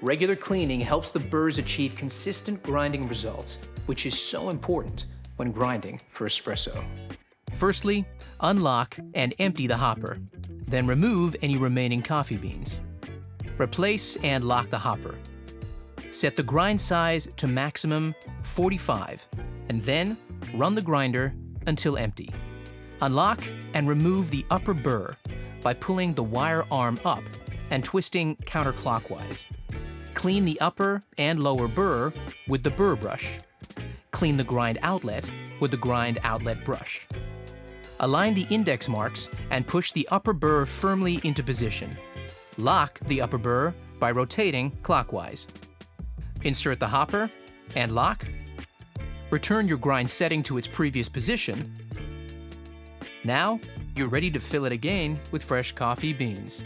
Regular cleaning helps the burrs achieve consistent grinding results, which is so important when grinding for espresso. Firstly, unlock and empty the hopper. Then remove any remaining coffee beans. Replace and lock the hopper. Set the grind size to maximum 45, and then run the grinder until empty. Unlock and remove the upper burr by pulling the wire arm up and twisting counterclockwise. Clean the upper and lower burr with the burr brush. Clean the grind outlet with the grind outlet brush. Align the index marks and push the upper burr firmly into position. Lock the upper burr by rotating clockwise. Insert the hopper and lock. Return your grind setting to its previous position. Now, you're ready to fill it again with fresh coffee beans.